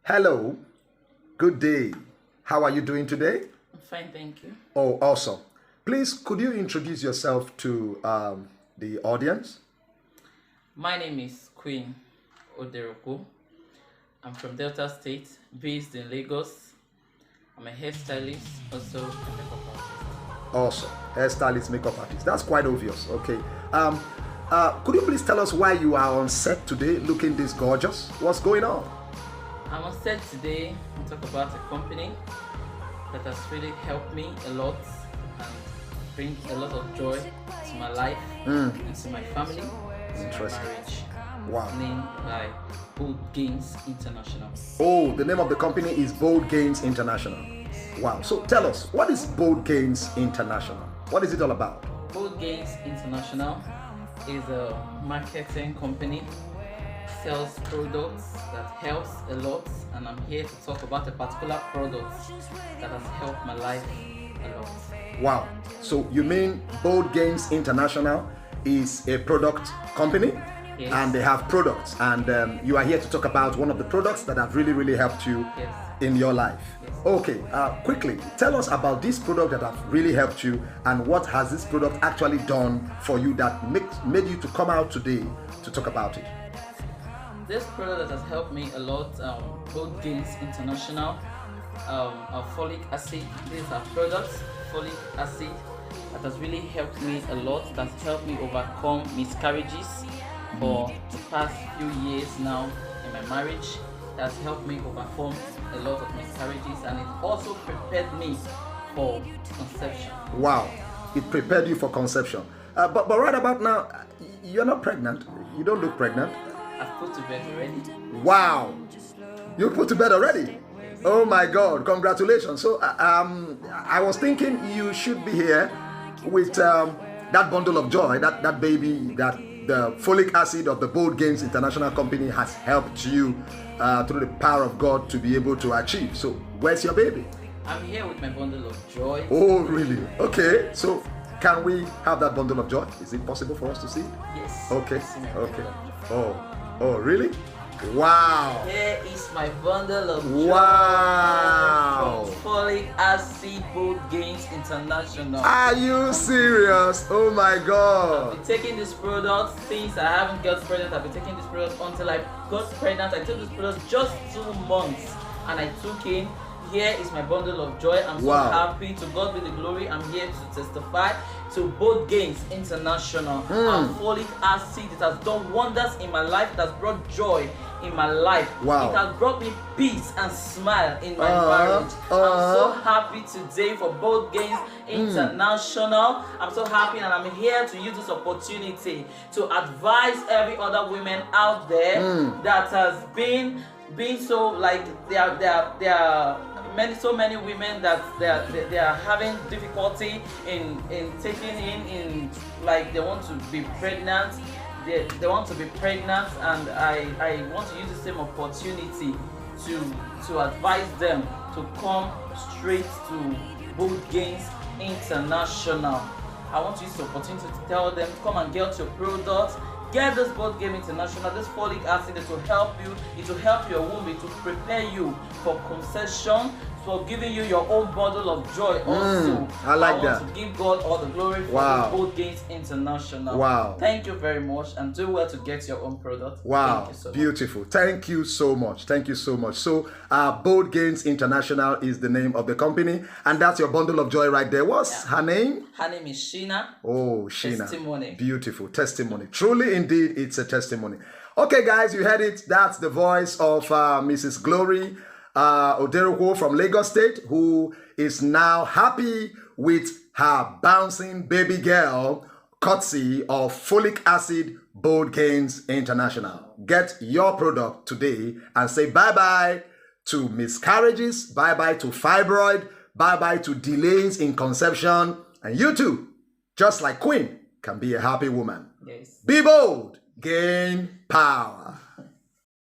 Hello, good day. How are you doing today? I'm fine, thank you. Oh, awesome. Please, could you introduce yourself to the audience? My name is Queen Oderhohwo. I'm from Delta State, based in Lagos. I'm a hairstylist, also a makeup artist. Awesome. Hairstylist, makeup artist. That's quite obvious. Okay. Could you please tell us why you are on set today looking this gorgeous? What's going on? I'm on set today to talk about a company that has really helped me a lot and bring a lot of joy to my life and to my family, to my marriage. Wow. Named by Boldgains International. Oh, the name of the company is Boldgains International. Wow. So tell us, what is Boldgains International? What is it all about? Boldgains International is a marketing company, sells products that helps a lot, and I'm here to talk about a particular product that has helped my life a lot. Wow. So you mean Boldgains International is a product company? Yes. And they have products, and you are here to talk about one of the products that have really helped you Yes. in your life. Yes. Okay, quickly tell us about this product that have really helped you, and what has this product actually done for you that made you to come out today to talk about it. This product that has helped me a lot, Boldgains International, folic acid. These are products, folic acid, that has really helped me a lot. That's helped me overcome miscarriages for the past few years now in my marriage. That's helped me overcome a lot of miscarriages, and it also prepared me for conception. Wow, it prepared you for conception. But right about now, you're not pregnant. You don't look pregnant. I've put to bed already. Wow, you put to bed already. Oh my God, congratulations. So I was thinking you should be here with that bundle of joy, that baby, that the folic acid of the Boldgains International Company has helped you through the power of God to be able to achieve. So where's your baby? I'm here with my bundle of joy. Oh really? Okay, so can we have that bundle of joy? Is it possible for us to see it? Yes. Okay, See my okay. bundle. Oh really? Wow. Here is my bundle of joy. Wow. From Folic Acid Boldgains International. Are you serious? Oh my I've God. been taking this product since I haven't got pregnant. I've been taking this product until I got pregnant. I took this product just 2 months, and I took in. Here is my bundle of joy. I'm so Wow. happy. To God be the glory. I'm here to testify to Boldgains International and folic acid. It has done wonders in my life. It has brought joy in my life. Wow. It has brought me peace and smile in my marriage. I'm so happy today for Boldgains International. I'm so happy, and I'm here to use this opportunity to advise every other woman out there that has been so like there are so many women that they are having difficulty in taking in like they want to be pregnant. They want to be pregnant, and I want to use the same opportunity to advise them to come straight to Boldgains International. I want to use the opportunity to tell them, come and get your product. Get this Boldgains International, this folic acid. It will help you. It will help your womb. It will prepare you for conception, for giving you your own bundle of joy. Also, I like want to give God all the glory for Wow. Boldgains International. Wow. Thank you very much, and do well to get your own product. Wow, Thank you so much. beautiful. Thank you so much. Thank you so much. So, Boldgains International is the name of the company, and that's your bundle of joy right there. What's her name? Her name is Sheena. Oh, Sheena. Testimony. Beautiful testimony. Truly, indeed, it's a testimony. Okay, guys, you heard it. That's the voice of Mrs. Glory Oderhohwo from Lagos State, who is now happy with her bouncing baby girl, courtesy of Folic Acid Boldgains International. Get your product today and say bye-bye to miscarriages, bye-bye to fibroid, bye-bye to delays in conception, and you too, just like Queen, can be a happy woman. Yes. Be bold, gain power.